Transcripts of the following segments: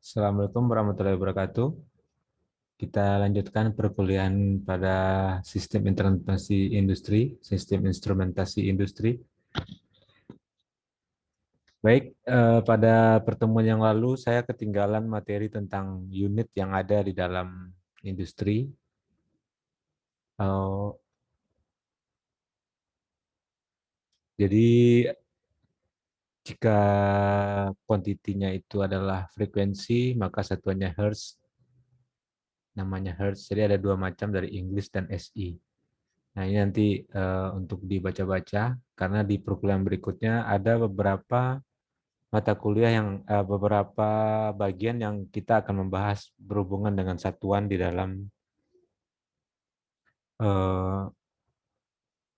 Assalamualaikum warahmatullahi wabarakatuh. Kita lanjutkan perkuliahan pada sistem instrumentasi industri, sistem instrumentasi industri. Baik, pada pertemuan yang lalu saya ketinggalan materi tentang unit yang ada di dalam industri. Eh, jadi jika kuantitinya itu adalah frekuensi, maka satuannya hertz, namanya hertz. Jadi ada dua macam dari English dan SI. Nah, ini nanti untuk dibaca-baca, karena di perkuliahan berikutnya ada beberapa mata kuliah yang beberapa bagian yang kita akan membahas berhubungan dengan satuan di dalam eh,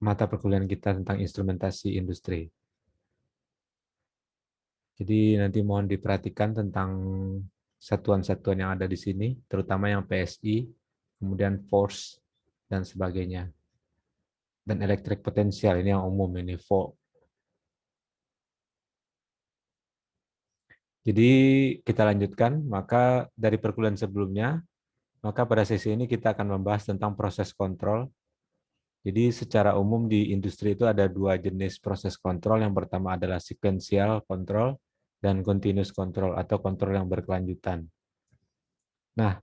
mata perkuliahan kita tentang instrumentasi industri. Jadi nanti mohon diperhatikan tentang satuan-satuan yang ada di sini, terutama yang PSI, kemudian force, dan sebagainya. Dan elektrik potensial, ini yang umum, ini volt. Jadi kita lanjutkan, maka dari perkuliahan sebelumnya, maka pada sesi ini kita akan membahas tentang proses kontrol. Jadi secara umum di industri itu ada dua jenis proses kontrol. Yang pertama adalah sequential control dan continuous control atau kontrol yang berkelanjutan. Nah,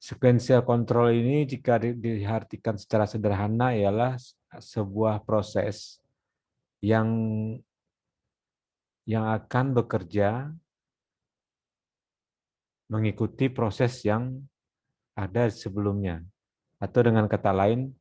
sequential control ini jika diartikan secara sederhana ialah sebuah proses yang akan bekerja mengikuti proses yang ada sebelumnya. Atau dengan kata lain,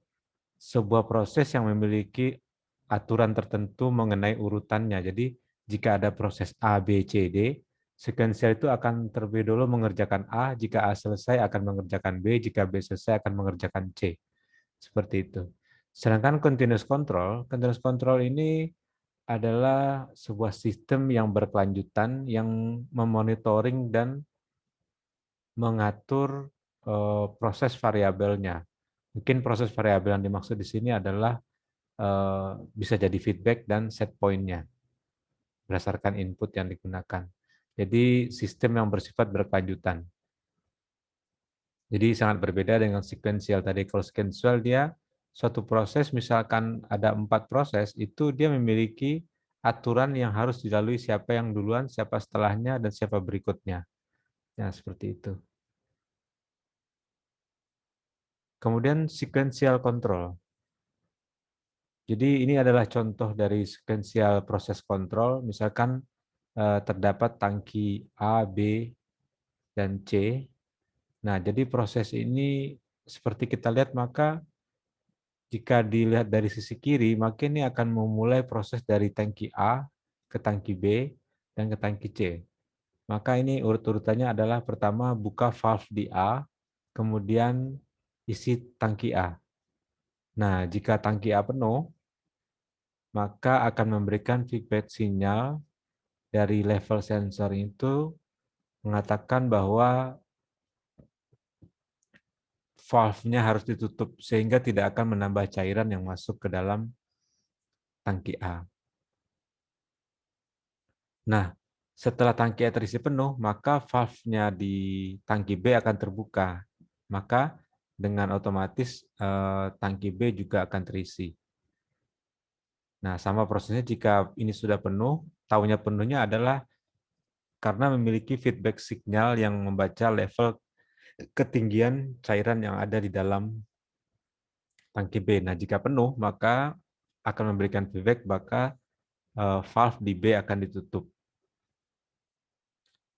sebuah proses yang memiliki aturan tertentu mengenai urutannya. Jadi jika ada proses A, B, C, D, sequential itu akan terlebih dulu mengerjakan A, jika A selesai akan mengerjakan B, jika B selesai akan mengerjakan C. Seperti itu. Sedangkan continuous control ini adalah sebuah sistem yang berkelanjutan yang memonitoring dan mengatur proses variabelnya. Mungkin proses variabel yang dimaksud di sini adalah bisa jadi feedback dan set point-nya berdasarkan input yang digunakan. Jadi sistem yang bersifat berkelanjutan. Jadi sangat berbeda dengan sequential tadi. Kalau sequential dia suatu proses, misalkan ada 4 proses, itu dia memiliki aturan yang harus dilalui siapa yang duluan, siapa setelahnya, dan siapa berikutnya. Ya, seperti itu. Kemudian sequential control. Jadi ini adalah contoh dari sequential proses kontrol. Misalkan terdapat tangki A, B, dan C. Nah, jadi proses ini seperti kita lihat, maka jika dilihat dari sisi kiri, maka ini akan memulai proses dari tangki A ke tangki B dan ke tangki C. Maka ini urut-urutannya adalah pertama buka valve di A, kemudian isi tangki A. Nah, jika tangki A penuh, maka akan memberikan feedback sinyal dari level sensor itu mengatakan bahwa valve-nya harus ditutup sehingga tidak akan menambah cairan yang masuk ke dalam tangki A. Nah, setelah tangki A terisi penuh, maka valve-nya di tangki B akan terbuka. Maka dengan otomatis tangki B juga akan terisi. Nah, sama prosesnya jika ini sudah penuh, tahunya penuhnya adalah karena memiliki feedback signal yang membaca level ketinggian cairan yang ada di dalam tangki B. Nah, jika penuh, maka akan memberikan feedback, maka valve di B akan ditutup.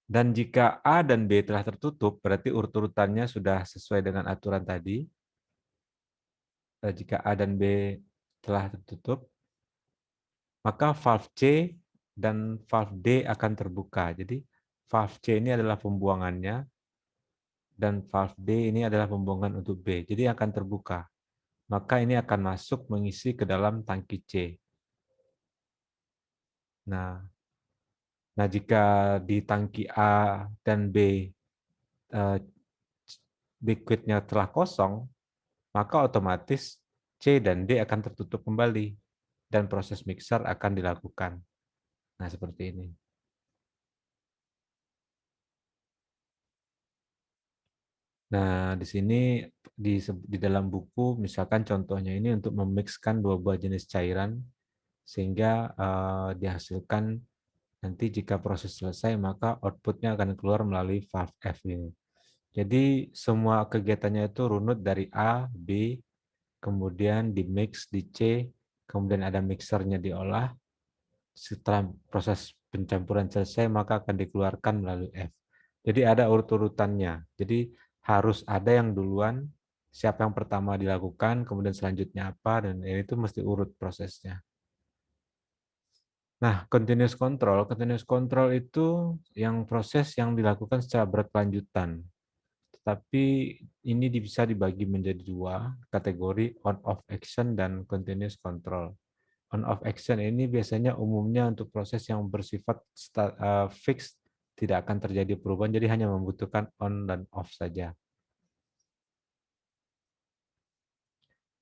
Dan jika A dan B telah tertutup, berarti urut-urutannya sudah sesuai dengan aturan tadi. Jika A dan B telah tertutup, maka valve C dan valve D akan terbuka. Jadi valve C ini adalah pembuangannya, dan valve D ini adalah pembuangan untuk B. Jadi akan terbuka. Maka ini akan masuk mengisi ke dalam tangki C. Nah, jika di tangki A dan B liquidnya telah kosong, maka otomatis C dan D akan tertutup kembali dan proses mixer akan dilakukan. Nah, seperti ini. Nah, di sini di dalam buku misalkan contohnya ini untuk memixkan dua buah jenis cairan sehingga dihasilkan nanti jika proses selesai maka outputnya akan keluar melalui valve F ini. Jadi semua kegiatannya itu runut dari A, B, kemudian di mix di C, kemudian ada mixernya diolah. Setelah proses pencampuran selesai maka akan dikeluarkan melalui F. Jadi ada urut-urutannya. Jadi harus ada yang duluan, siapa yang pertama dilakukan, kemudian selanjutnya apa, dan itu mesti urut prosesnya. Nah, continuous control itu yang proses yang dilakukan secara berkelanjutan. Tetapi ini bisa dibagi menjadi dua kategori, on-off action dan continuous control. On-off action ini biasanya umumnya untuk proses yang bersifat fix, tidak akan terjadi perubahan, jadi hanya membutuhkan on dan off saja.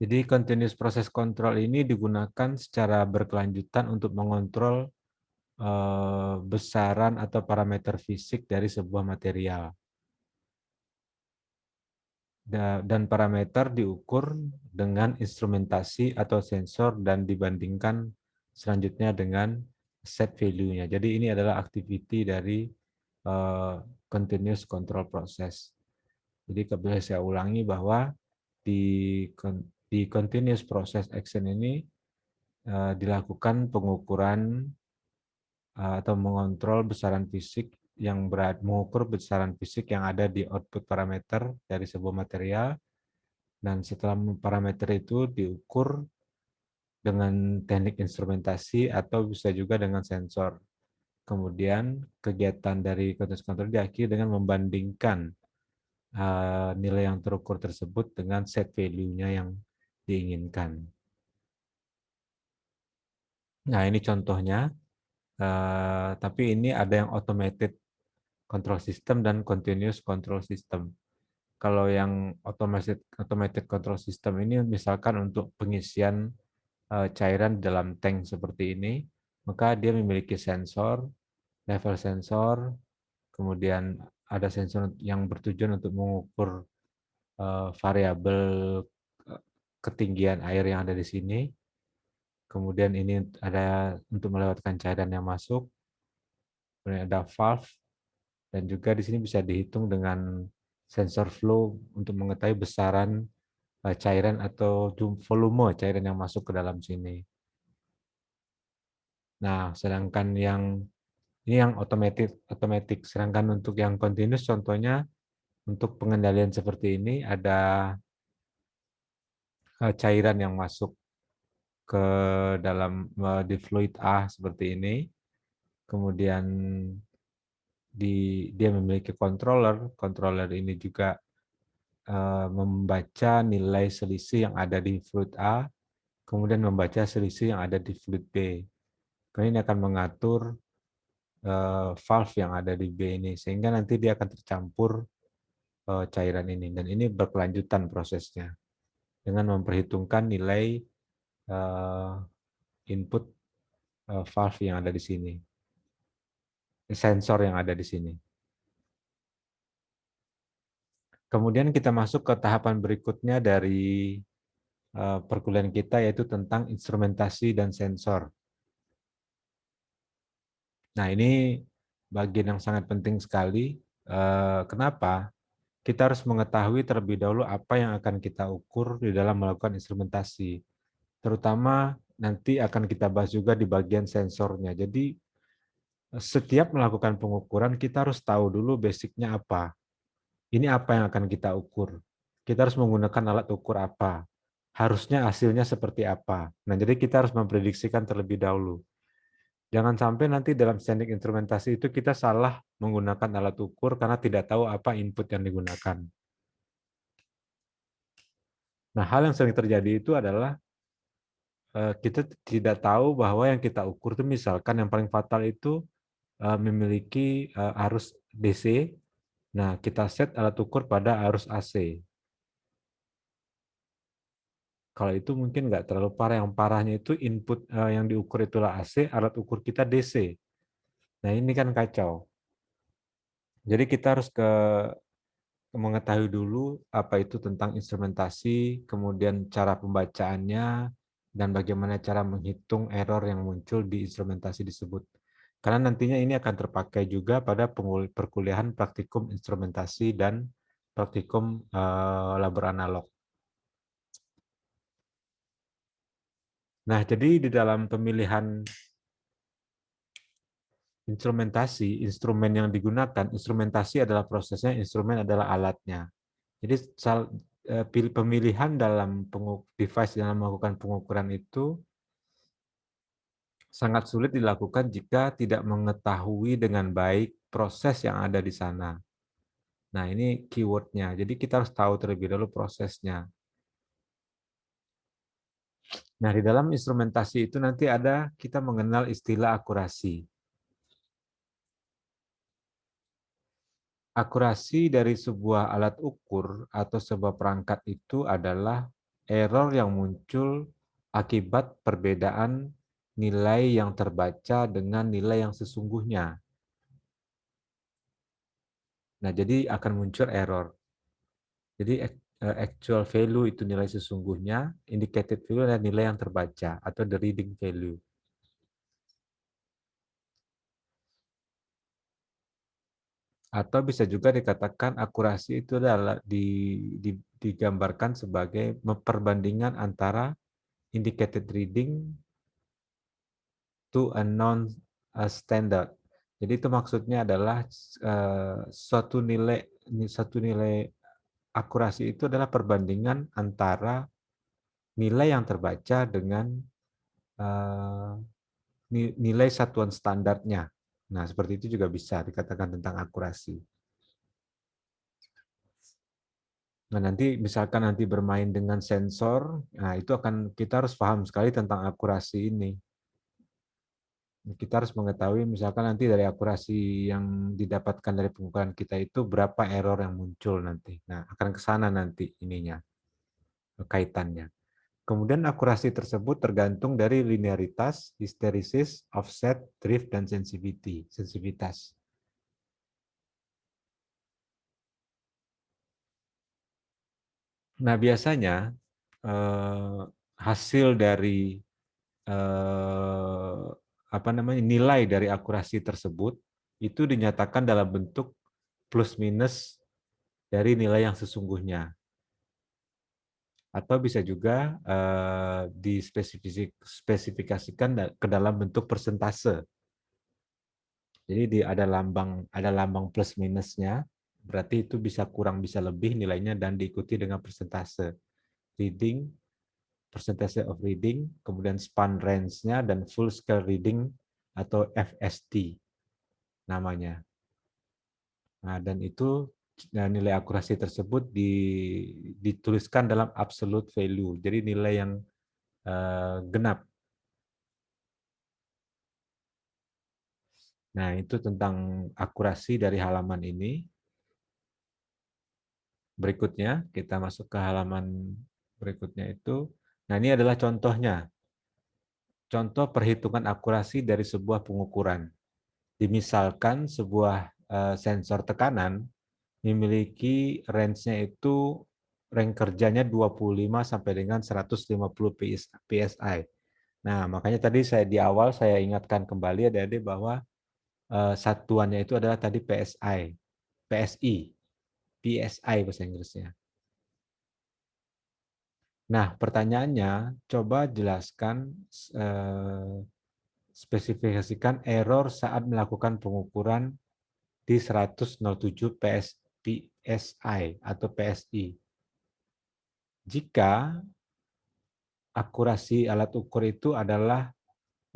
Jadi continuous process control ini digunakan secara berkelanjutan untuk mengontrol besaran atau parameter fisik dari sebuah material. Dan parameter diukur dengan instrumentasi atau sensor dan dibandingkan selanjutnya dengan set value-nya. Jadi ini adalah activity dari continuous control process. Jadi boleh saya ulangi bahwa di continuous process action ini dilakukan pengukuran atau mengontrol besaran fisik mengukur besaran fisik yang ada di output parameter dari sebuah material, dan setelah parameter itu diukur dengan teknik instrumentasi atau bisa juga dengan sensor. Kemudian kegiatan dari continuous control diakhiri dengan membandingkan nilai yang terukur tersebut dengan set value-nya yang diinginkan. Nah, ini contohnya, tapi ini ada yang automated control system dan continuous control system. Kalau yang automated control system ini misalkan untuk pengisian cairan dalam tank seperti ini, maka dia memiliki sensor, level sensor, kemudian ada sensor yang bertujuan untuk mengukur variabel ketinggian air yang ada di sini. Kemudian ini ada untuk melewatkan cairan yang masuk. Kemudian ada valve, dan juga di sini bisa dihitung dengan sensor flow untuk mengetahui besaran cairan atau volume cairan yang masuk ke dalam sini. Nah, sedangkan ini yang otomatis. Sedangkan untuk yang continuous contohnya untuk pengendalian seperti ini ada cairan yang masuk ke dalam di fluid A seperti ini. Kemudian dia memiliki controller. Controller ini juga membaca nilai selisih yang ada di fluid A, kemudian membaca selisih yang ada di fluid B. Kemudian ini akan mengatur valve yang ada di B ini, sehingga nanti dia akan tercampur cairan ini. Dan ini berkelanjutan prosesnya dengan memperhitungkan nilai input valve yang ada di sini, sensor yang ada di sini. Kemudian kita masuk ke tahapan berikutnya dari perkuliahan kita, yaitu tentang instrumentasi dan sensor. Nah, ini bagian yang sangat penting sekali. Kenapa? Kita harus mengetahui terlebih dahulu apa yang akan kita ukur di dalam melakukan instrumentasi. Terutama nanti akan kita bahas juga di bagian sensornya. Jadi, setiap melakukan pengukuran, kita harus tahu dulu basicnya apa. Ini apa yang akan kita ukur. Kita harus menggunakan alat ukur apa. Harusnya hasilnya seperti apa. Nah, jadi kita harus memprediksikan terlebih dahulu. Jangan sampai nanti dalam teknik instrumentasi itu kita salah menggunakan alat ukur karena tidak tahu apa input yang digunakan. Nah, hal yang sering terjadi itu adalah kita tidak tahu bahwa yang kita ukur itu misalkan yang paling fatal itu memiliki arus DC. Nah, kita set alat ukur pada arus AC. Kalau itu mungkin nggak terlalu parah. Yang parahnya itu input yang diukur itulah AC, alat ukur kita DC. Nah, ini kan kacau. Jadi kita harus mengetahui dulu apa itu tentang instrumentasi, kemudian cara pembacaannya, dan bagaimana cara menghitung error yang muncul di instrumentasi tersebut. Karena nantinya ini akan terpakai juga pada perkuliahan praktikum instrumentasi dan praktikum labor analog. Nah, jadi di dalam pemilihan instrumentasi, instrumen yang digunakan, instrumentasi adalah prosesnya, instrumen adalah alatnya. Jadi pemilihan dalam device dalam melakukan pengukuran itu sangat sulit dilakukan jika tidak mengetahui dengan baik proses yang ada di sana. Nah, ini keyword-nya. Jadi kita harus tahu terlebih dahulu prosesnya. Nah, di dalam instrumentasi itu nanti kita mengenal istilah akurasi. Akurasi dari sebuah alat ukur atau sebuah perangkat itu adalah error yang muncul akibat perbedaan nilai yang terbaca dengan nilai yang sesungguhnya. Nah, jadi akan muncul error. Jadi actual value itu nilai sesungguhnya, indicated value adalah nilai yang terbaca atau the reading value. Atau bisa juga dikatakan akurasi itu adalah digambarkan sebagai perbandingan antara indicated reading to a non standard. Jadi itu maksudnya adalah suatu nilai akurasi itu adalah perbandingan antara nilai yang terbaca dengan nilai satuan standarnya. Nah, seperti itu juga bisa dikatakan tentang akurasi. Nah, nanti misalkan nanti bermain dengan sensor, nah itu kita harus paham sekali tentang akurasi ini. Kita harus mengetahui misalkan nanti dari akurasi yang didapatkan dari pengukuran kita itu berapa error yang muncul nanti. Nah, akan ke sana nanti ininya, kaitannya. Kemudian akurasi tersebut tergantung dari linearitas, hysteresis, offset, drift, dan sensitivitas. Nah, biasanya hasil dari nilai dari akurasi tersebut itu dinyatakan dalam bentuk plus minus dari nilai yang sesungguhnya. Atau bisa juga dispesifikasikan ke dalam bentuk persentase. Jadi ada lambang plus minusnya, berarti itu bisa kurang bisa lebih nilainya dan diikuti dengan persentase. Reading, percentage of reading, kemudian span range-nya dan full scale reading atau FST namanya. Nah, dan itu nilai akurasi tersebut dituliskan dalam absolute value. Jadi nilai yang genap. Nah, itu tentang akurasi dari halaman ini. Berikutnya, kita masuk ke halaman berikutnya itu. Nah, ini adalah contohnya. Contoh perhitungan akurasi dari sebuah pengukuran. Dimisalkan sebuah sensor tekanan memiliki range-nya itu rank kerjanya 25 sampai dengan 150 PSI. Nah, makanya tadi di awal saya ingatkan kembali adik-adik bahwa satuannya itu adalah tadi PSI bahasa Inggrisnya. Nah, pertanyaannya, coba jelaskan, spesifikasikan error saat melakukan pengukuran di 107 PSI atau PSI. Jika akurasi alat ukur itu adalah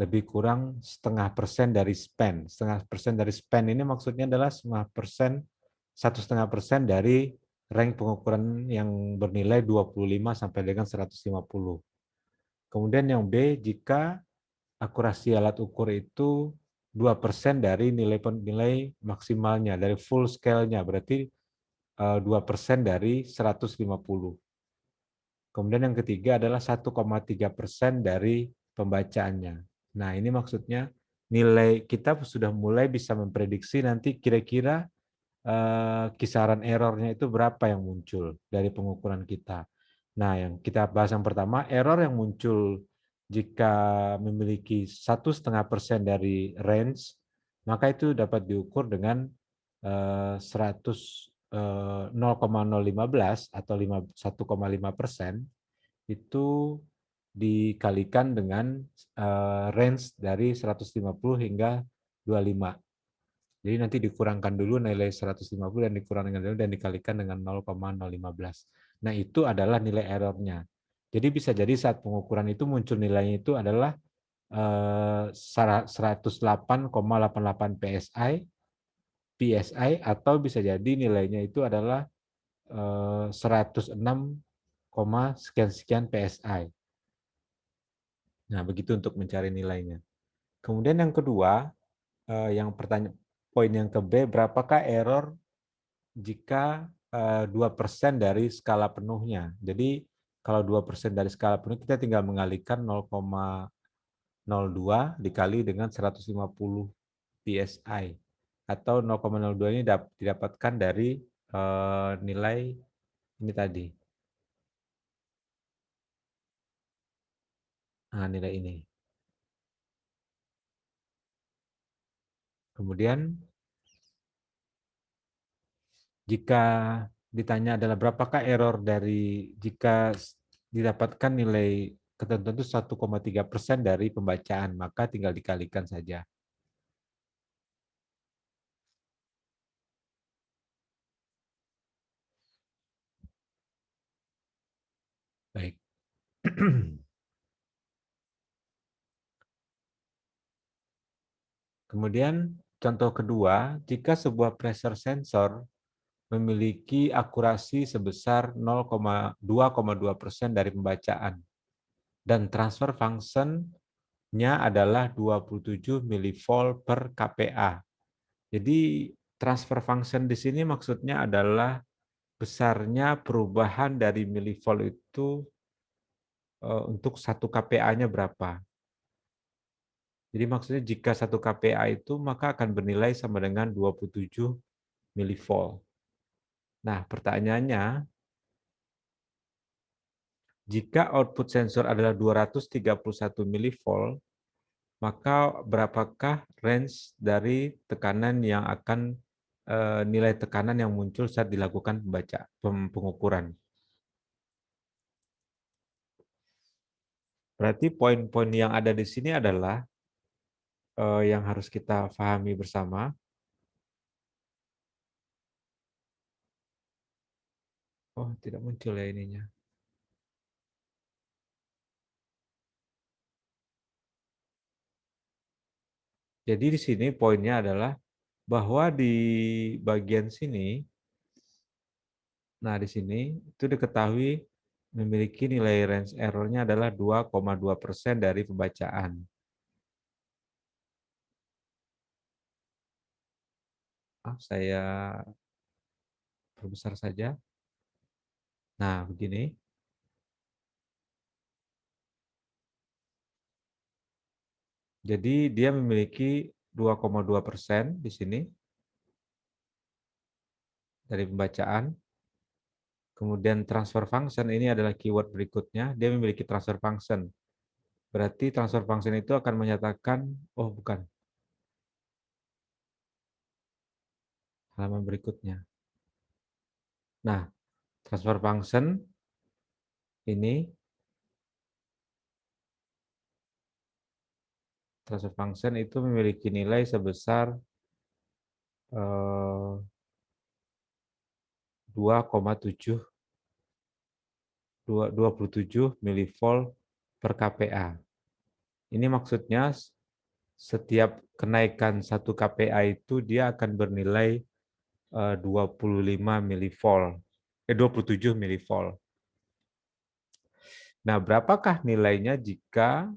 lebih kurang 0,5% dari span. 0,5% dari span ini maksudnya adalah 1,5% dari rank pengukuran yang bernilai 25 sampai dengan 150. Kemudian yang B, jika akurasi alat ukur itu 2% dari nilai maksimalnya, dari full scale-nya, berarti 2% dari 150. Kemudian yang ketiga adalah 1,3% dari pembacaannya. Nah, ini maksudnya nilai kita sudah mulai bisa memprediksi nanti kira-kira kisaran errornya itu berapa yang muncul dari pengukuran kita. Nah, yang kita bahas yang pertama, error yang muncul jika memiliki 1,5% dari range, maka itu dapat diukur dengan 0,015 atau 1,5% itu dikalikan dengan range dari 150 hingga 25. Jadi nanti dikurangkan dulu nilai 150 dan dikurangkan dulu dan dikalikan dengan 0,015. Nah, itu adalah nilai errornya. Jadi bisa jadi saat pengukuran itu muncul nilainya itu adalah 108,88 PSI atau bisa jadi nilainya itu adalah 106, sekian-sekian PSI. Nah, begitu untuk mencari nilainya. Kemudian yang kedua, poin yang ke B, berapakah error jika 2% dari skala penuhnya. Jadi kalau 2% dari skala penuh, kita tinggal mengalihkan 0,02 dikali dengan 150 PSI. Atau 0,02 ini didapatkan dari nilai ini tadi. Nah, nilai ini. Kemudian jika ditanya adalah berapakah error dari jika didapatkan nilai ketentuan itu 1,3% dari pembacaan, maka tinggal dikalikan saja. Baik. Kemudian contoh kedua, jika sebuah pressure sensor memiliki akurasi sebesar 0,2,2% dari pembacaan dan transfer function-nya adalah 27 mV per kPa. Jadi transfer function di sini maksudnya adalah besarnya perubahan dari milivolt itu untuk 1 kPa-nya berapa. Jadi maksudnya jika 1 kPa itu maka akan bernilai sama dengan 27 mV. Nah, pertanyaannya, jika output sensor adalah 231 mV, maka berapakah range dari tekanan yang akan nilai tekanan yang muncul saat dilakukan pengukuran. Berarti poin-poin yang ada di sini adalah yang harus kita pahami bersama. Oh, tidak muncul ya ininya. Jadi di sini poinnya adalah bahwa di bagian sini, nah di sini itu diketahui memiliki nilai range error-nya adalah 2,2% dari pembacaan. Saya perbesar saja. Nah, begini. Jadi dia memiliki 2,2% di sini dari pembacaan. Kemudian transfer function ini adalah keyword berikutnya. Dia memiliki transfer function. Berarti transfer function itu akan menyatakan, oh bukan, halaman berikutnya. Nah, transfer function ini, transfer function itu memiliki nilai sebesar 27 mV per kPa. Ini maksudnya setiap kenaikan 1 kPa itu dia akan bernilai 25 mV, 27 mV. Nah, berapakah nilainya jika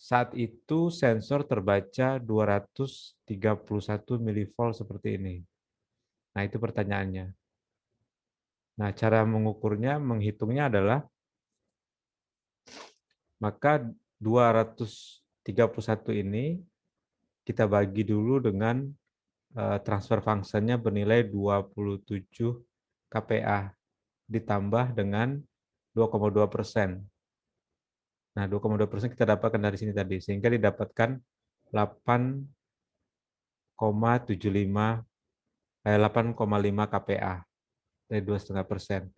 saat itu sensor terbaca 231 mV seperti ini? Nah, itu pertanyaannya. Nah, cara mengukurnya, menghitungnya adalah maka 231 ini kita bagi dulu dengan transfer function-nya bernilai 27 kPa ditambah dengan 2,2%. Nah, 2,2% kita dapatkan dari sini tadi, sehingga didapatkan 8,5 kPa dari 2,5%.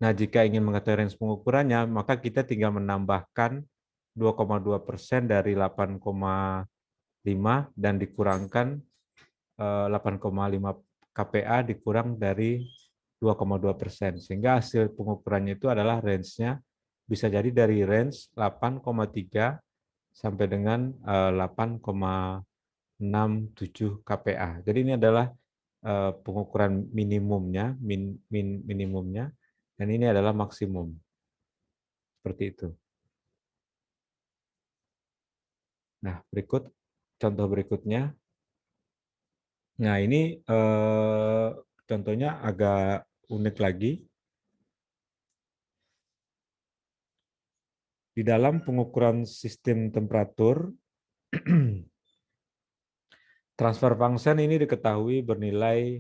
Nah, jika ingin mengetahui range pengukurannya, maka kita tinggal menambahkan 2,2% dari 8,5 dan dikurangkan 8,5 kPa dikurang dari 2,2%. Sehingga hasil pengukurannya itu adalah range-nya bisa jadi dari range 8,3 sampai dengan 8,67 kPa. Jadi ini adalah pengukuran minimumnya, minimumnya, dan ini adalah maksimum. Seperti itu. Nah, berikut contoh berikutnya. Nah, ini contohnya agak unik lagi. Di dalam pengukuran sistem temperatur, transfer function ini diketahui bernilai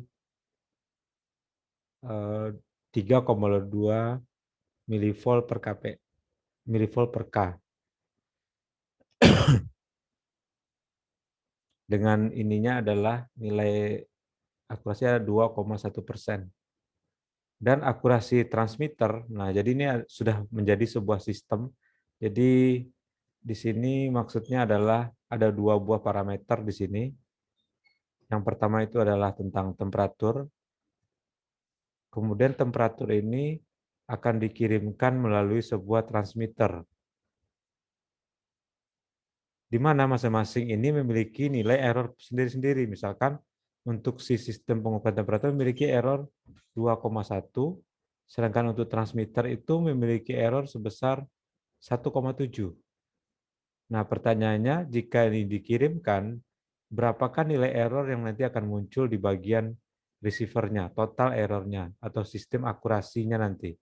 3,2 milivolt per kp, milivolt per K. Dengan ininya adalah nilai akurasi ada 2,1%. Dan akurasi transmitter, nah jadi ini sudah menjadi sebuah sistem. Jadi di sini maksudnya adalah ada dua buah parameter di sini. Yang pertama itu adalah tentang temperatur. Kemudian temperatur ini akan dikirimkan melalui sebuah transmitter, di mana masing-masing ini memiliki nilai error sendiri-sendiri. Misalkan untuk si sistem pengukuran temperatur memiliki error 2,1, sedangkan untuk transmitter itu memiliki error sebesar 1,7. Nah, pertanyaannya, jika ini dikirimkan, berapakah nilai error yang nanti akan muncul di bagian receiver-nya, total error-nya, atau sistem akurasinya nanti?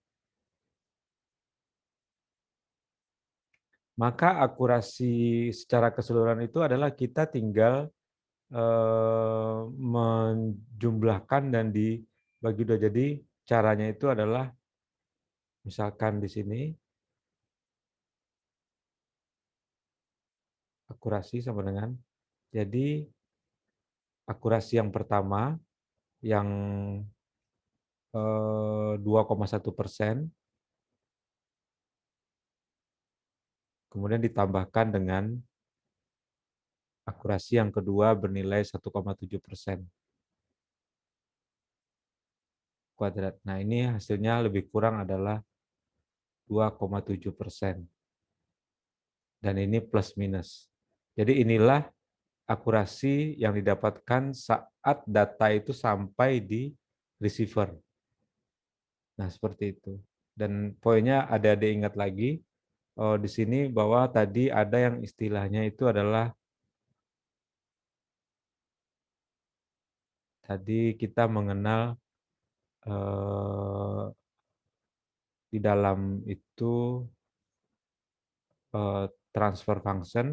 Maka akurasi secara keseluruhan itu adalah kita tinggal menjumlahkan dan dibagi dua. Jadi caranya itu adalah misalkan di sini akurasi sama dengan, jadi akurasi yang pertama yang 2,1%, kemudian ditambahkan dengan akurasi yang kedua bernilai 1,7% kuadrat. Nah, ini hasilnya lebih kurang adalah 2,7%. Dan ini plus minus. Jadi inilah akurasi yang didapatkan saat data itu sampai di receiver. Nah, seperti itu. Dan poinnya ada ingat lagi, di sini bahwa tadi ada yang istilahnya itu adalah, tadi kita mengenal di dalam itu transfer function.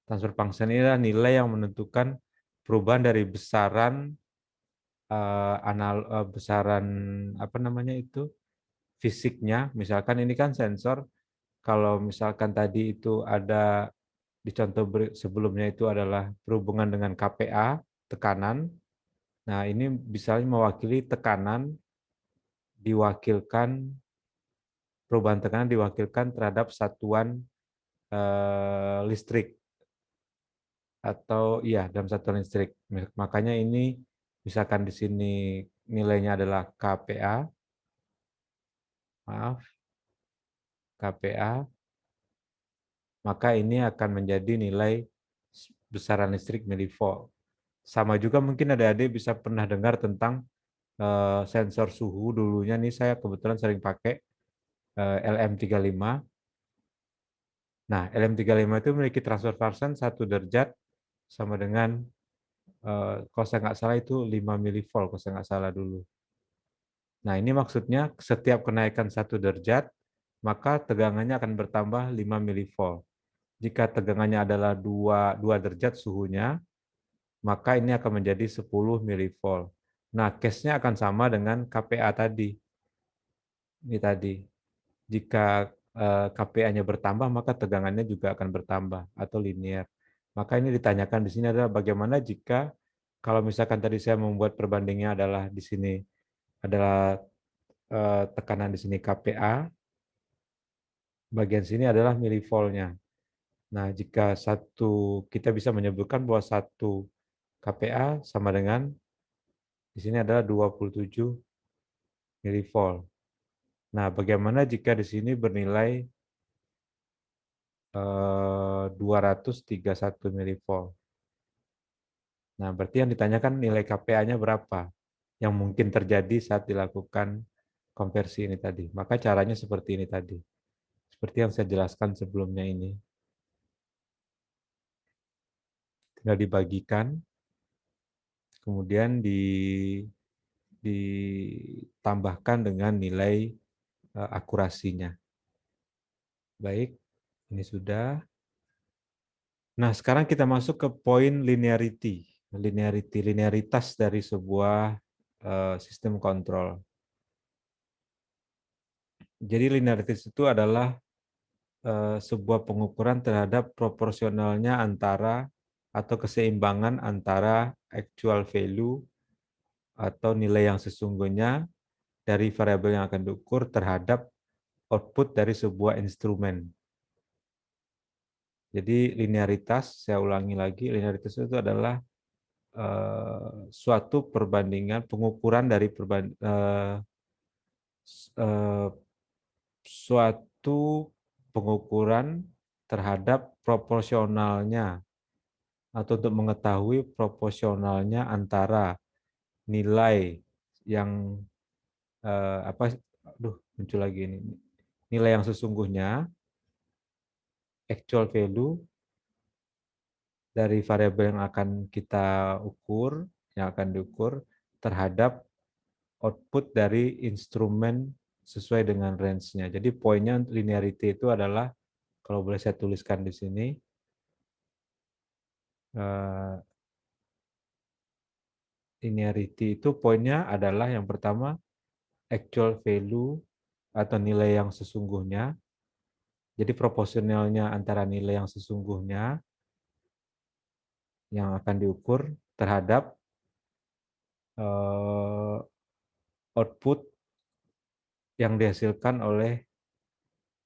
Transfer function ini adalah nilai yang menentukan perubahan dari besaran besaran apa namanya itu fisiknya. Misalkan ini kan sensor, kalau misalkan tadi itu ada di contoh sebelumnya itu adalah berhubungan dengan kPa, tekanan. Nah, ini bisa mewakili tekanan diwakilkan, perubahan tekanan diwakilkan terhadap satuan listrik, atau iya dalam satuan listrik. Makanya ini misalkan di sini nilainya adalah kPa, maaf, kPa, maka ini akan menjadi nilai besaran listrik milivolt. Sama juga mungkin adik-adik bisa pernah dengar tentang sensor suhu. Dulunya nih saya kebetulan sering pakai LM35. Nah, LM35 itu memiliki transfer function 1 derajat sama dengan, kalau saya nggak salah itu 5 milivolt, kalau saya nggak salah dulu. Nah, ini maksudnya setiap kenaikan 1 derajat, maka tegangannya akan bertambah 5 milivolt. Jika tegangannya adalah 2 derajat suhunya, maka ini akan menjadi 10 milivolt. Nah, case-nya akan sama dengan KPA tadi. Ini tadi. Jika KPA-nya bertambah, maka tegangannya juga akan bertambah atau linear. Maka ini ditanyakan di sini adalah bagaimana jika kalau misalkan tadi saya membuat perbandingnya adalah di sini adalah tekanan di sini KPA, bagian sini adalah milivoltnya. Nah, jika kita bisa menyebutkan bahwa 1 KPA sama dengan di sini adalah 27 milivolt. Nah, bagaimana jika di sini bernilai 231 milivolt? Nah, berarti yang ditanyakan nilai KPA-nya berapa? Yang mungkin terjadi saat dilakukan konversi ini tadi. Maka caranya seperti ini tadi. Seperti yang saya jelaskan sebelumnya ini. Tinggal dibagikan, kemudian ditambahkan dengan nilai akurasinya. Baik, ini sudah. Nah, sekarang kita masuk ke poin linearity. Linearitas dari sebuah sistem kontrol. Jadi linearitas itu adalah sebuah pengukuran terhadap proporsionalnya antara atau keseimbangan antara actual value atau nilai yang sesungguhnya dari variabel yang akan diukur terhadap output dari sebuah instrumen. Jadi linearitas, saya ulangi lagi, linearitas itu adalah suatu perbandingan, pengukuran dari suatu pengukuran terhadap proporsionalnya atau untuk mengetahui proporsionalnya antara nilai yang muncul lagi ini, nilai yang sesungguhnya actual value dari variabel yang akan kita ukur, yang akan diukur terhadap output dari instrumen sesuai dengan range-nya. Jadi poinnya linearity itu adalah, kalau boleh saya tuliskan di sini, linearity itu poinnya adalah yang pertama actual value atau nilai yang sesungguhnya. Jadi proporsionalnya antara nilai yang sesungguhnya yang akan diukur terhadap output yang dihasilkan oleh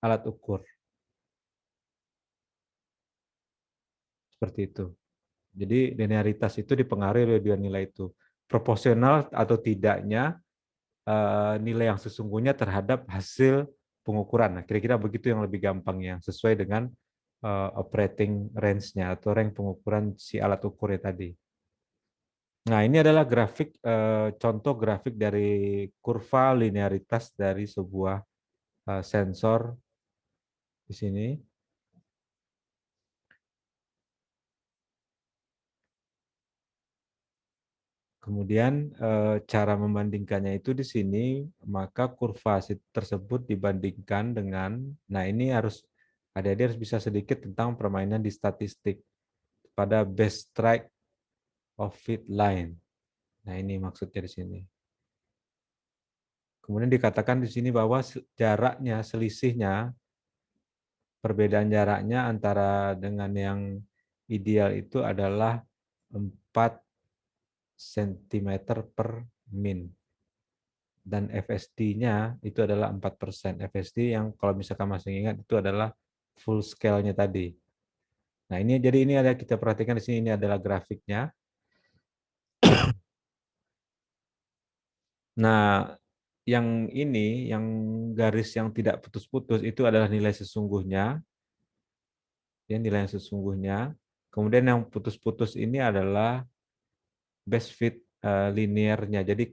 alat ukur. Seperti itu. Jadi linearitas itu dipengaruhi oleh dua nilai itu. Proporsional atau tidaknya nilai yang sesungguhnya terhadap hasil pengukuran. Nah, kira-kira begitu yang lebih gampangnya, sesuai dengan operating range-nya atau rank pengukuran si alat ukurnya tadi. Nah, ini adalah grafik, contoh grafik dari kurva linearitas dari sebuah sensor di sini. Kemudian cara membandingkannya itu di sini, maka kurva tersebut dibandingkan dengan, nah ini harus adik-adik harus bisa sedikit tentang permainan di statistik pada best strike of fit line. Nah ini maksudnya di sini. Kemudian dikatakan di sini bahwa jaraknya, selisihnya, perbedaan jaraknya antara dengan yang ideal itu adalah 4 cm per min. Dan FSD-nya itu adalah 4%. FSD yang kalau misalkan masih ingat itu adalah full scale-nya tadi. Nah, ini ada kita perhatikan di sini, ini adalah grafiknya. Nah, yang garis yang tidak putus-putus itu adalah nilai sesungguhnya. Ya, nilai yang sesungguhnya. Kemudian yang putus-putus ini adalah best fit linearnya. Jadi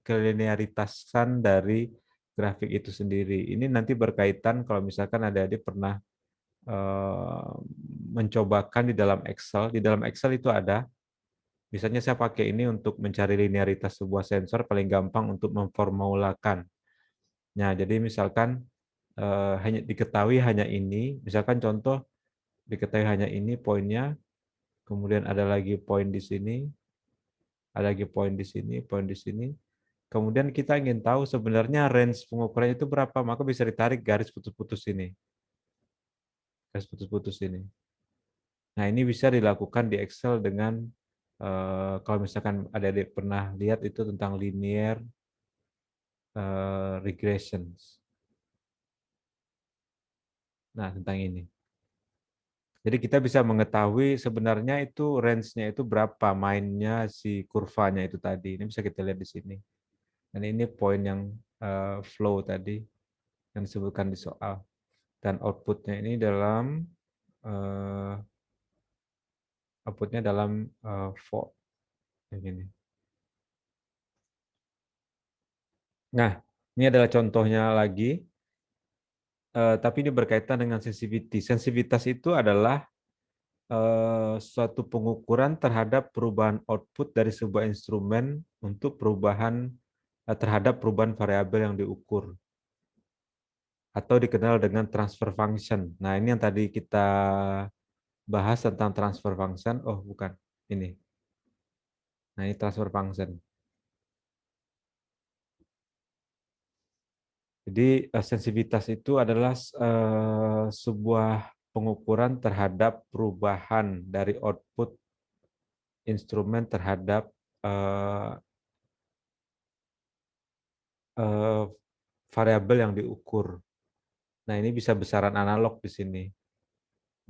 kelinearitasan dari grafik itu sendiri. Ini nanti berkaitan kalau misalkan adik-adik pernah mencobakan di dalam Excel. Di dalam Excel itu ada, misalnya saya pakai ini untuk mencari linearitas sebuah sensor, paling gampang untuk memformulakan. Nah, jadi misalkan hanya diketahui hanya ini, misalkan contoh Diketahui hanya ini poinnya, kemudian ada lagi poin di sini, ada lagi poin di sini, poin di sini. Kemudian kita ingin tahu sebenarnya range pengukuran itu berapa, maka bisa ditarik garis putus-putus ini. Garis putus-putus ini. Nah, ini bisa dilakukan di Excel dengan kalau misalkan adik-adik pernah lihat itu tentang linear regressions. Nah, tentang ini. Jadi kita bisa mengetahui sebenarnya itu range-nya itu berapa mainnya si kurvanya itu tadi. Ini bisa kita lihat di sini. Dan ini poin yang flow tadi yang disebutkan di soal. Dan outputnya ini dalam for yang ini. Nah, ini adalah contohnya lagi, tapi ini berkaitan dengan sensitivity. Sensitivitas itu adalah suatu pengukuran terhadap perubahan output dari sebuah instrumen untuk perubahan terhadap perubahan variabel yang diukur atau dikenal dengan transfer function. Nah, ini yang tadi kita bahas tentang transfer function. Oh, bukan. Ini. Nah, ini transfer function. Jadi sensitivitas itu adalah sebuah pengukuran terhadap perubahan dari output instrumen terhadap eh, eh, variabel yang diukur. Nah, ini bisa besaran analog di sini.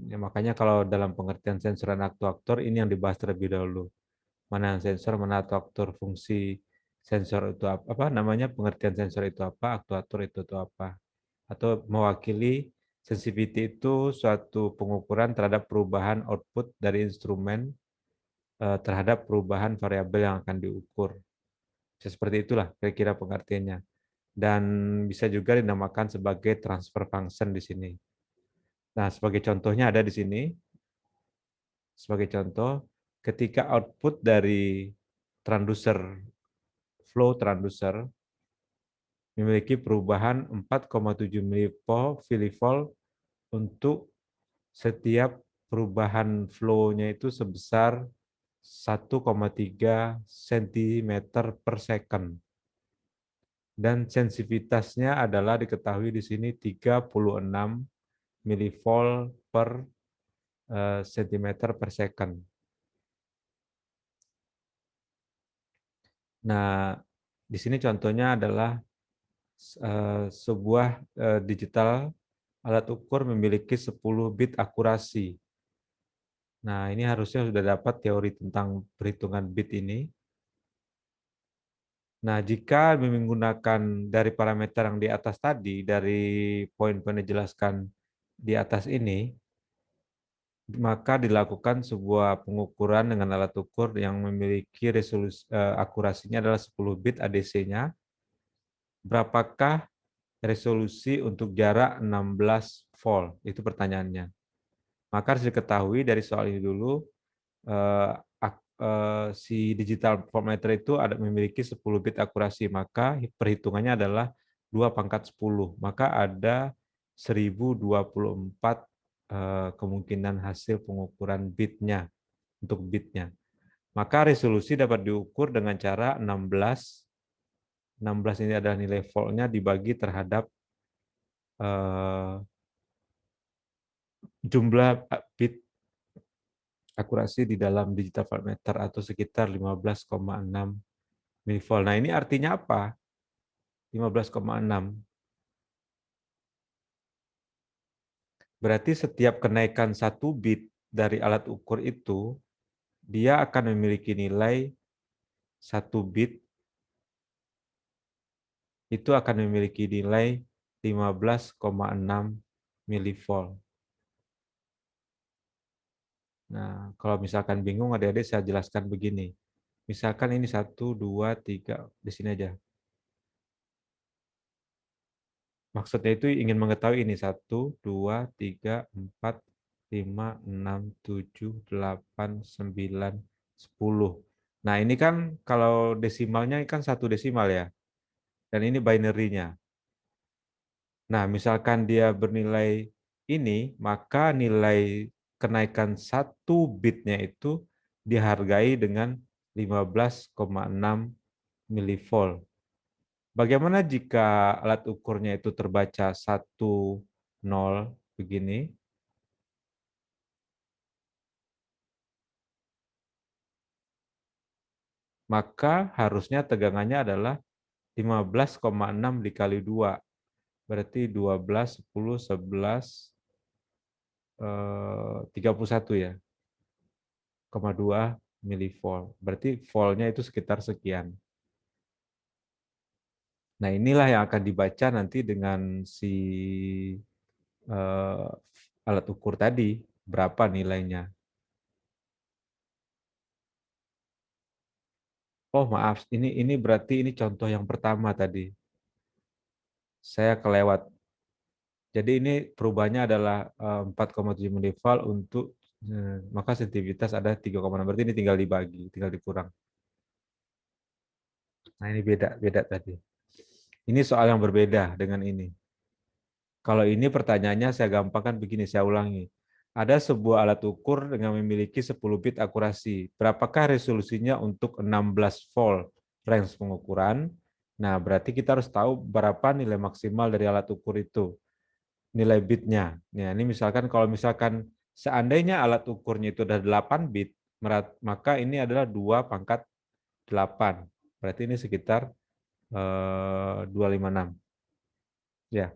Ya, makanya kalau dalam pengertian sensor dan aktuator ini yang dibahas terlebih dahulu. Mana yang sensor, mana aktuator, fungsi sensor itu apa namanya, pengertian sensor itu apa, aktuator itu apa. Atau mewakili sensitivity itu suatu pengukuran terhadap perubahan output dari instrumen terhadap perubahan variabel yang akan diukur. Seperti itulah kira-kira pengertiannya. Dan bisa juga dinamakan sebagai transfer function di sini. Nah, sebagai contohnya ada di sini. Sebagai contoh, ketika output dari transducer, flow transducer, memiliki perubahan 4,7 mV untuk setiap perubahan flow-nya itu sebesar 1,3 cm per second. Dan sensitivitasnya adalah diketahui di sini 36 mV per cm per second. Nah, di sini contohnya adalah sebuah digital alat ukur memiliki 10 bit akurasi. Nah, ini harusnya sudah dapat teori tentang perhitungan bit ini. Nah, jika menggunakan dari parameter yang di atas tadi, dari poin-poin yang dijelaskan di atas ini, maka dilakukan sebuah pengukuran dengan alat ukur yang memiliki resolusi akurasinya adalah 10 bit ADC-nya. Berapakah resolusi untuk jarak 16 volt? Itu pertanyaannya. Maka harus diketahui dari soal ini dulu, si digital voltmeter itu ada memiliki 10 bit akurasi, maka perhitungannya adalah 2 pangkat 10. Maka ada 1024 kemungkinan hasil pengukuran bitnya untuk bitnya. Maka resolusi dapat diukur dengan cara 16. 16 ini adalah nilai voltnya dibagi terhadap jumlah bit akurasi di dalam digital voltmeter atau sekitar 15,6 mV. Nah, ini artinya apa? 15,6. Berarti setiap kenaikan 1 bit dari alat ukur itu, dia akan memiliki nilai 1 bit itu akan memiliki nilai 15,6 mV. Nah, kalau misalkan bingung, adik-adik saya jelaskan begini. Misalkan ini 1, 2, 3, di sini aja. Maksudnya itu ingin mengetahui ini 1, 2, 3, 4, 5, 6, 7, 8, 9, 10. Nah, ini kan kalau desimalnya kan 1 desimal ya. Dan ini binary-nya. Nah, misalkan dia bernilai ini, maka nilai kenaikan 1 bitnya itu dihargai dengan 15,6 milivolt. Bagaimana jika alat ukurnya itu terbaca 1, 0 begini? Maka harusnya tegangannya adalah 15,6 dikali 2. Berarti 12, 10, 11, 31 ya, 2 milivolt. Berarti voltnya itu sekitar sekian. Nah, inilah yang akan dibaca nanti dengan si alat ukur tadi, berapa nilainya. Oh, maaf, ini berarti ini contoh yang pertama tadi. Saya kelewat. Jadi ini perubahannya adalah 4,7 milivolt untuk maka sensitivitas ada 3,6. Berarti ini tinggal dibagi, tinggal dikurang. Nah, ini beda tadi. Ini soal yang berbeda dengan ini. Kalau ini pertanyaannya saya gampangkan begini, saya ulangi. Ada sebuah alat ukur dengan memiliki 10 bit akurasi. Berapakah resolusinya untuk 16 volt range pengukuran? Nah, berarti kita harus tahu berapa nilai maksimal dari alat ukur itu, nilai bitnya. Nah, ini misalkan kalau misalkan seandainya alat ukurnya itu ada 8 bit, maka ini adalah 2 pangkat 8. Berarti ini sekitar 256. Ya.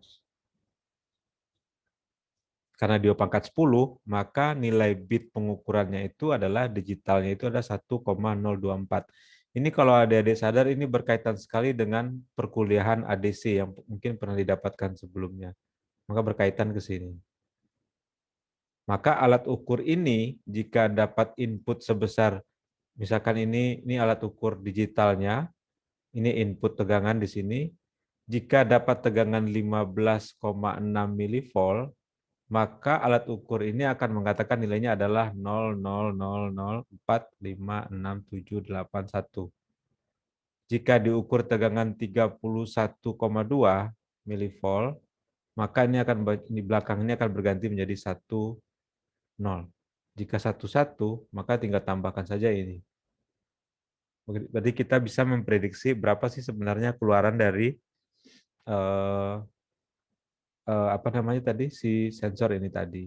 Karena dia pangkat 10, maka nilai bit pengukurannya itu adalah digitalnya itu ada 1,024. Ini kalau adik-adik sadar ini berkaitan sekali dengan perkuliahan ADC yang mungkin pernah didapatkan sebelumnya. Maka berkaitan ke sini. Maka alat ukur ini jika dapat input sebesar, misalkan ini alat ukur digitalnya, ini input tegangan di sini, jika dapat tegangan 15,6 milivolt, maka alat ukur ini akan mengatakan nilainya adalah 0,000456781. Jika diukur tegangan 31,2 milivolt, maka ini akan di belakang ini akan berganti menjadi 1,0. Jika 1,1, maka tinggal tambahkan saja ini. Berarti kita bisa memprediksi berapa sih sebenarnya keluaran dari apa namanya tadi si sensor ini tadi.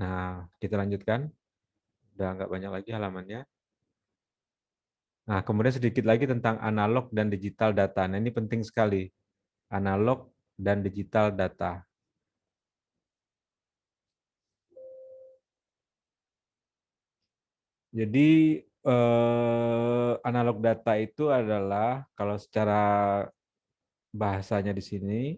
Nah, kita lanjutkan. Udah nggak banyak lagi halamannya. Nah, kemudian sedikit lagi tentang analog dan digital data. Nah, ini penting sekali. Analog dan digital data. Jadi, analog data itu adalah, kalau secara bahasanya di sini,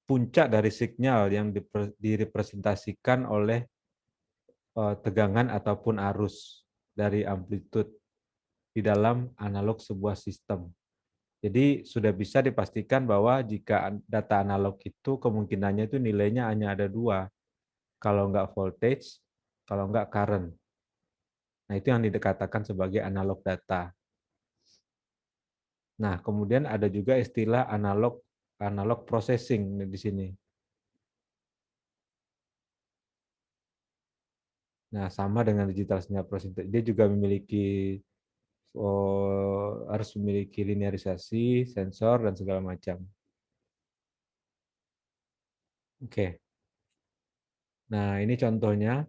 puncak dari sinyal yang direpresentasikan oleh tegangan ataupun arus dari amplitude di dalam analog sebuah sistem. Jadi sudah bisa dipastikan bahwa jika data analog itu kemungkinannya itu nilainya hanya ada dua, kalau nggak voltage, kalau nggak current. Nah itu yang dikatakan sebagai analog data. Nah kemudian ada juga istilah analog processing di sini. Nah sama dengan digital signal processing, dia juga memiliki harus memiliki linearisasi, sensor dan segala macam. Oke. Nah ini contohnya.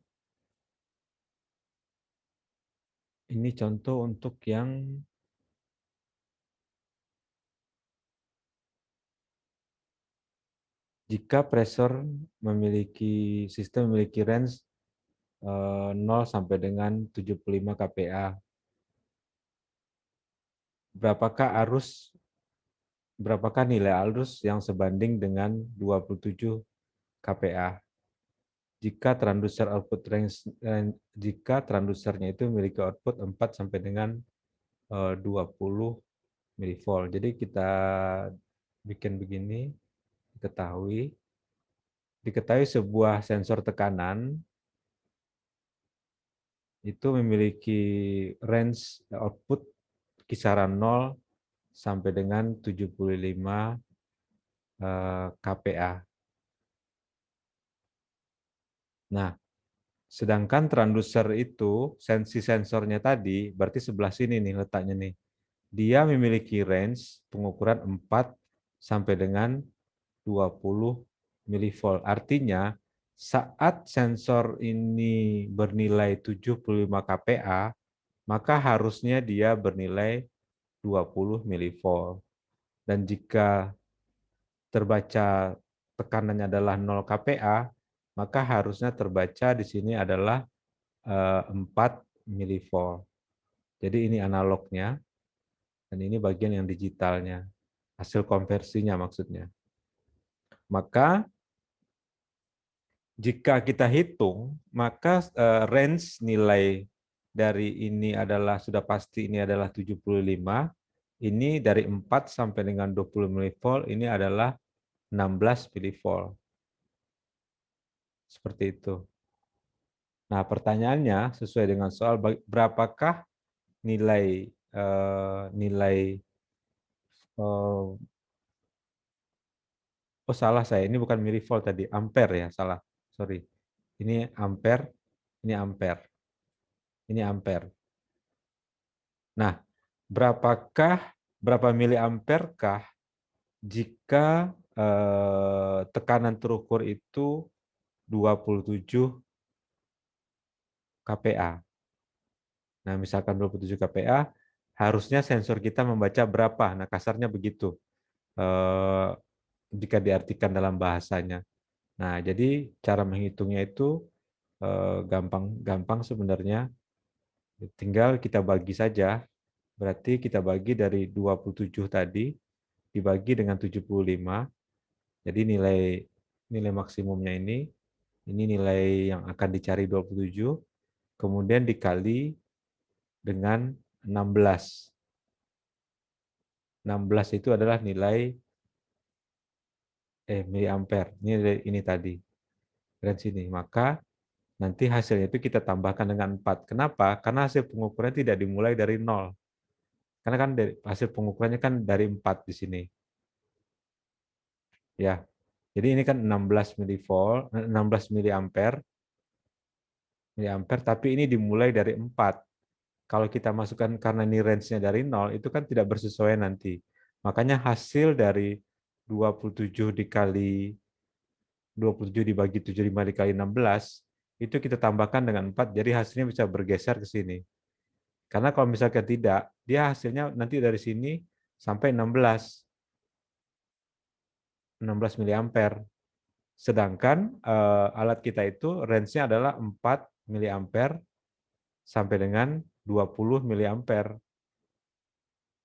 Ini contoh untuk yang jika pressure sistem memiliki range 0 sampai dengan 75 kPa. Berapakah nilai arus yang sebanding dengan 27 kPa? Jika transducernya itu memiliki output 4 sampai dengan 20 milivolt. Jadi kita bikin begini, diketahui sebuah sensor tekanan itu memiliki range output kisaran 0 sampai dengan 75 kPa. Nah, sedangkan transducer itu, sensornya tadi, berarti sebelah sini nih letaknya nih. Dia memiliki range pengukuran 4 sampai dengan 20 milivolt. Artinya, saat sensor ini bernilai 75 kPa, maka harusnya dia bernilai 20 milivolt. Dan jika terbaca tekanannya adalah 0 kPa, maka harusnya terbaca di sini adalah 4 milivolt. Jadi ini analognya, dan ini bagian yang digitalnya, hasil konversinya maksudnya. Maka jika kita hitung, maka range nilai dari ini adalah sudah pasti ini adalah 75, ini dari 4 sampai dengan 20 milivolt, ini adalah 16 milivolt. Seperti itu. Nah, pertanyaannya sesuai dengan soal berapakah nilai nilai oh salah saya, ini bukan milivolt tadi, ampere ya, salah. Sorry. Ini ampere, ini ampere. Ini ampere. Nah, berapa miliampere kah jika tekanan terukur itu 27 kPa. Nah, misalkan 27 kPa, harusnya sensor kita membaca berapa? Nah, kasarnya begitu. Jika diartikan dalam bahasanya. Nah, jadi cara menghitungnya itu gampang sebenarnya. Tinggal kita bagi saja. Berarti kita bagi dari 27 tadi dibagi dengan 75. Jadi nilai maksimumnya ini nilai yang akan dicari 27, kemudian dikali dengan 16. 16 itu adalah nilai miliampere. Ini tadi. Dan sini. Maka nanti hasilnya itu kita tambahkan dengan 4. Kenapa? Karena hasil pengukuran tidak dimulai dari 0. Karena kan hasil pengukurannya kan dari 4 di sini. Ya. Jadi ini kan 16 milivolt, 16 miliampere, tapi ini dimulai dari 4. Kalau kita masukkan karena ini range-nya dari 0, itu kan tidak bersesuaian nanti. Makanya hasil dari 27 dikali 27 dibagi 75 dikali 16, itu kita tambahkan dengan 4, jadi hasilnya bisa bergeser ke sini. Karena kalau misalkan tidak, dia hasilnya nanti dari sini sampai 16 miliampere. Sedangkan alat kita itu range-nya adalah 4 miliampere sampai dengan 20 miliampere.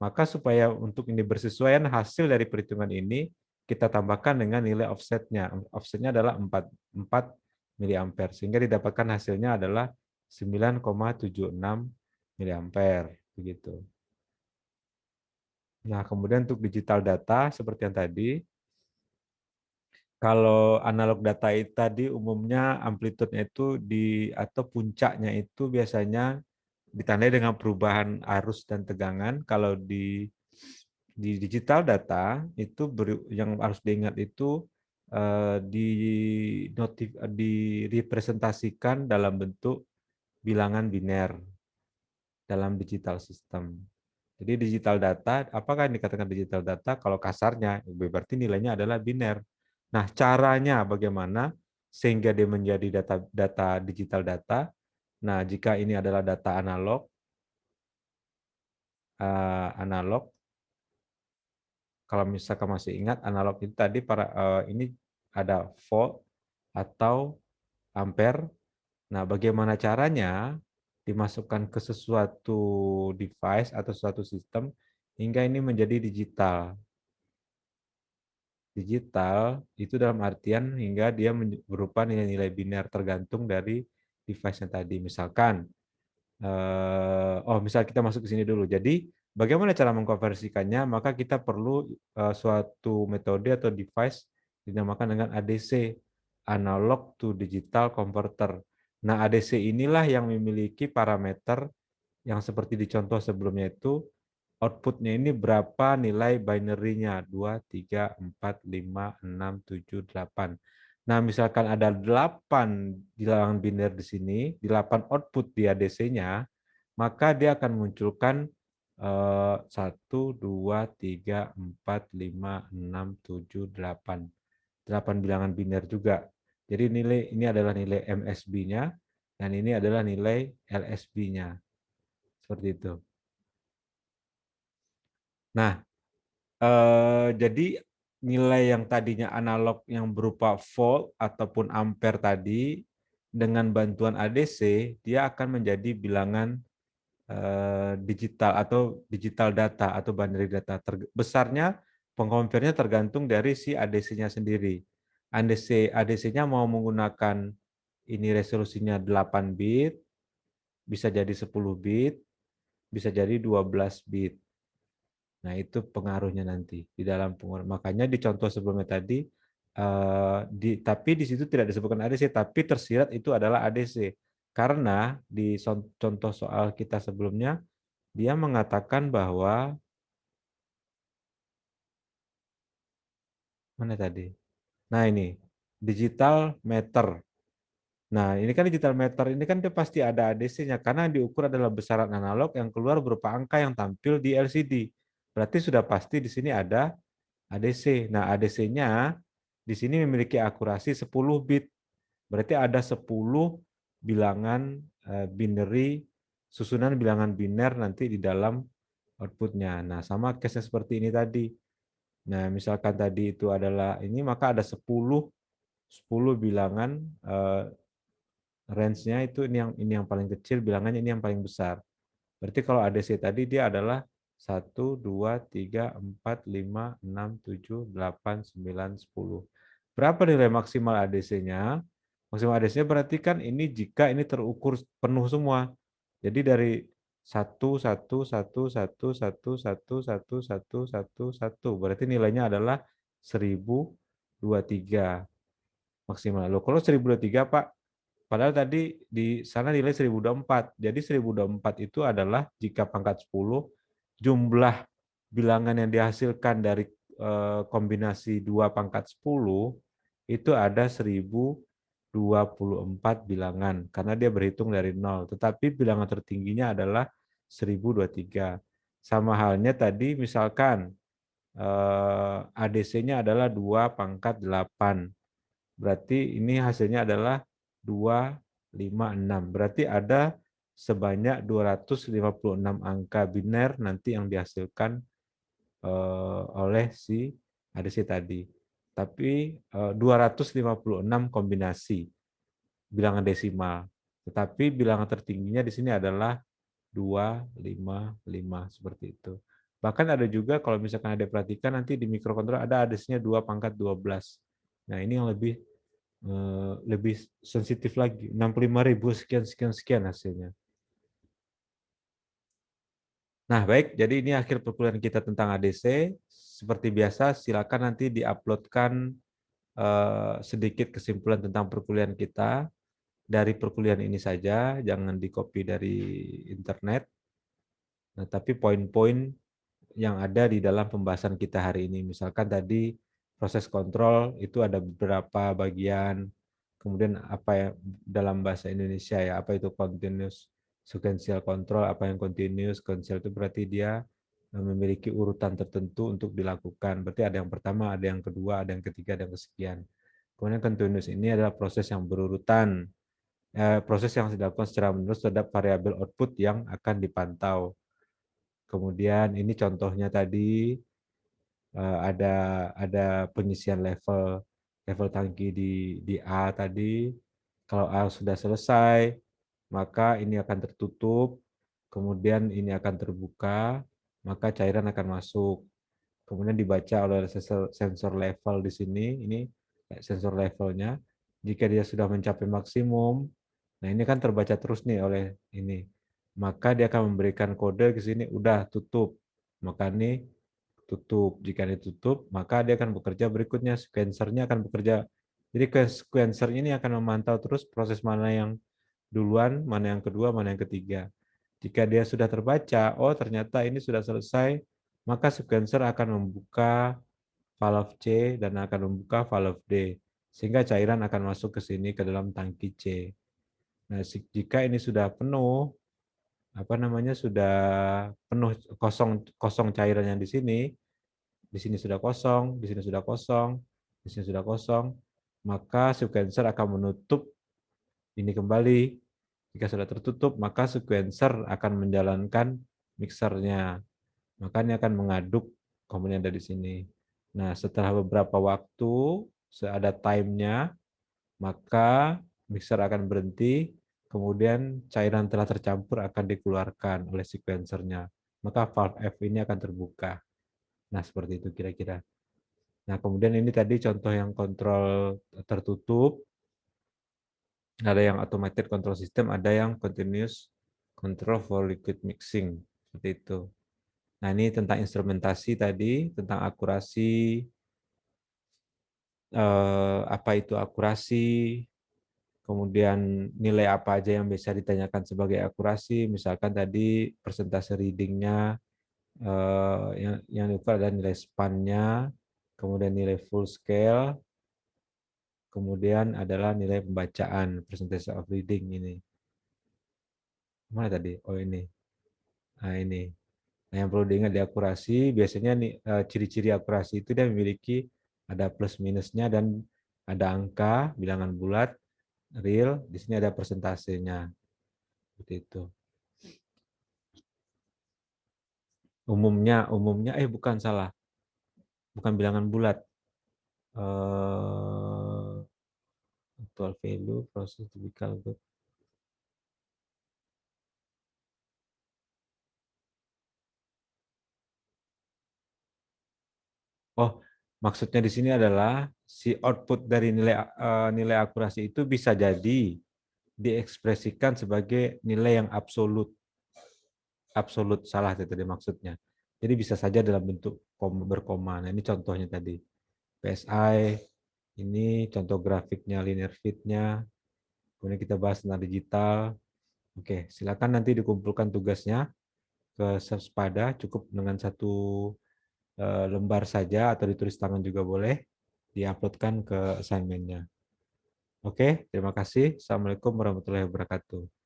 Maka supaya untuk ini bersesuaian hasil dari perhitungan ini kita tambahkan dengan nilai offsetnya. Offsetnya adalah 4 miliampere sehingga didapatkan hasilnya adalah 9,76 miliampere begitu. Nah, kemudian untuk digital data seperti yang tadi, kalau analog data tadi umumnya amplitudenya itu atau puncaknya itu biasanya ditandai dengan perubahan arus dan tegangan. Kalau di digital data itu yang harus diingat itu direpresentasikan dalam bentuk bilangan biner dalam digital system. Jadi digital data, apakah yang dikatakan digital data? Kalau kasarnya, berarti nilainya adalah biner. Nah, caranya bagaimana sehingga dia menjadi data digital data? Nah, jika ini adalah data analog, kalau misalkan masih ingat analog itu tadi ini ada volt atau ampere. Nah, bagaimana caranya dimasukkan ke sesuatu device atau suatu sistem hingga ini menjadi digital. Digital itu dalam artian hingga dia berupa nilai-nilai biner tergantung dari device-nya tadi. Misalkan, misal kita masuk ke sini dulu. Jadi, bagaimana cara mengkonversikannya? Maka kita perlu suatu metode atau device dinamakan dengan ADC, Analog to Digital Converter. Nah, ADC inilah yang memiliki parameter yang seperti di contoh sebelumnya itu outputnya ini berapa nilai binary-nya, 2, 3, 4, 5, 6, 7, 8. Nah, misalkan ada 8 bilangan biner di sini, 8 output di ADC-nya, maka dia akan munculkan 1, 2, 3, 4, 5, 6, 7, 8. 8 bilangan biner juga. Jadi nilai ini adalah nilai MSB-nya, dan ini adalah nilai LSB-nya. Seperti itu. Nah, jadi nilai yang tadinya analog yang berupa volt ataupun ampere tadi, dengan bantuan ADC, dia akan menjadi bilangan digital atau digital data atau binary data. Besarnya pengkonvernya tergantung dari si ADC-nya sendiri. ADC-nya mau menggunakan ini resolusinya 8 bit, bisa jadi 10 bit, bisa jadi 12 bit. Nah, itu pengaruhnya nanti di dalam pengurangan. Makanya di contoh sebelumnya tadi, tapi di situ tidak disebutkan ADC, tapi tersirat itu adalah ADC. Karena di contoh soal kita sebelumnya, dia mengatakan bahwa, mana tadi? Nah, ini, digital meter. Nah, ini kan digital meter, ini kan dia pasti ada ADC-nya, karena yang diukur adalah besaran analog yang keluar berupa angka yang tampil di LCD. Berarti sudah pasti di sini ada ADC. Nah, ADC-nya di sini memiliki akurasi 10 bit. Berarti ada 10 bilangan binary, susunan bilangan biner nanti di dalam outputnya. Nah, sama case-nya seperti ini tadi. Nah, misalkan tadi itu adalah ini, maka ada 10 bilangan, range-nya itu ini yang paling kecil, bilangannya ini yang paling besar. Berarti kalau ADC tadi dia adalah 1, 2, 3, 4, 5, 6, 7, 8, 9, 10. Berapa nilai maksimal ADC-nya? Maksimal ADC-nya berarti kan ini jika ini terukur penuh semua. Jadi dari 1, 1, 1, 1, 1, 1, 1, 1, 1, 1. Berarti nilainya adalah 1023 maksimal. Loh, kalau 1023, Pak, padahal tadi di sana nilai 1024. Jadi 1024 itu adalah jika pangkat 10, jumlah bilangan yang dihasilkan dari kombinasi 2 pangkat 10, itu ada 1024 bilangan. Karena dia berhitung dari 0. Tetapi bilangan tertingginya adalah 1023. Sama halnya tadi misalkan ADC-nya adalah 2 pangkat 8. Berarti ini hasilnya adalah 256. Berarti ada sebanyak 256 angka biner nanti yang dihasilkan oleh si ADC tadi. Tapi 256 kombinasi bilangan desimal. Tetapi bilangan tertingginya di sini adalah 255 seperti itu. Bahkan ada juga kalau misalkan ada perhatikan nanti di mikrokontroler ada ADC-nya 2 pangkat 12. Nah, ini yang lebih sensitif lagi, 65.000 sekian sekian sekian hasilnya. Nah, baik, jadi ini akhir perkuliahan kita tentang ADC. Seperti biasa, silakan nanti diuploadkan sedikit kesimpulan tentang perkuliahan kita dari perkuliahan ini saja, jangan di-copy dari internet. Nah, tapi poin-poin yang ada di dalam pembahasan kita hari ini. Misalkan tadi proses kontrol itu ada beberapa bagian, kemudian apa ya dalam bahasa Indonesia ya, apa itu continuous sequential control, apa yang continuous, sequential itu berarti dia memiliki urutan tertentu untuk dilakukan. Berarti ada yang pertama, ada yang kedua, ada yang ketiga, ada yang kesekian. Kemudian continuous ini adalah proses yang berurutan, proses yang dilakukan secara menerus terhadap variabel output yang akan dipantau. Kemudian ini contohnya tadi ada pengisian level tangki di A tadi. Kalau A sudah selesai, maka ini akan tertutup, kemudian ini akan terbuka, maka cairan akan masuk. Kemudian dibaca oleh sensor level di sini, ini sensor levelnya. Jika dia sudah mencapai maksimum, nah ini kan terbaca terus nih oleh ini. Maka dia akan memberikan kode ke sini, udah tutup. Maka ini tutup. Jika ditutup, maka dia akan bekerja berikutnya, sequencernya akan bekerja. Jadi sequencer ini akan memantau terus proses mana yang duluan, mana yang kedua, mana yang ketiga. Jika dia sudah terbaca, oh ternyata ini sudah selesai, maka sequencer akan membuka valve C dan akan membuka valve D, sehingga cairan akan masuk ke sini ke dalam tangki C. Nah, jika ini sudah penuh, sudah penuh, kosong cairan yang di sini sudah kosong, di sini sudah kosong, di sini sudah kosong, maka sequencer akan menutup ini kembali. Jika sudah tertutup, maka sequencer akan menjalankan mixernya. Maka ini akan mengaduk komponen dari sini. Nah, setelah beberapa waktu, ada time-nya, maka mixer akan berhenti, kemudian cairan telah tercampur akan dikeluarkan oleh sequencernya. Maka valve F ini akan terbuka. Nah, seperti itu kira-kira. Nah, kemudian ini tadi contoh yang kontrol tertutup, ada yang automated control system, ada yang continuous control for liquid mixing, seperti itu. Nah, ini tentang instrumentasi tadi, tentang akurasi, apa itu akurasi, kemudian nilai apa aja yang bisa ditanyakan sebagai akurasi, misalkan tadi persentase readingnya, yang diukur adalah nilai span-nya, kemudian nilai full scale, kemudian adalah nilai pembacaan, percentage of reading ini. Mana tadi? Oh ini. Nah ini. Nah yang perlu diingat di akurasi, biasanya nih ciri-ciri akurasi itu dia memiliki ada plus minusnya dan ada angka, bilangan bulat, real, di sini ada persentasenya. Seperti itu. Umumnya, bukan salah. Bukan bilangan bulat. Actual value, process typical good. Oh, maksudnya di sini adalah si output dari nilai akurasi itu bisa jadi diekspresikan sebagai nilai yang absolut. Absolut salah itu tadi maksudnya. Jadi bisa saja dalam bentuk berkoma. Nah, ini contohnya tadi. PSI, ini contoh grafiknya, linear fit-nya. Kemudian kita bahas tentang digital. Oke, silakan nanti dikumpulkan tugasnya ke Sespada, cukup dengan satu lembar saja atau ditulis tangan juga boleh, diuploadkan ke assignment-nya. Oke, terima kasih. Assalamualaikum warahmatullahi wabarakatuh.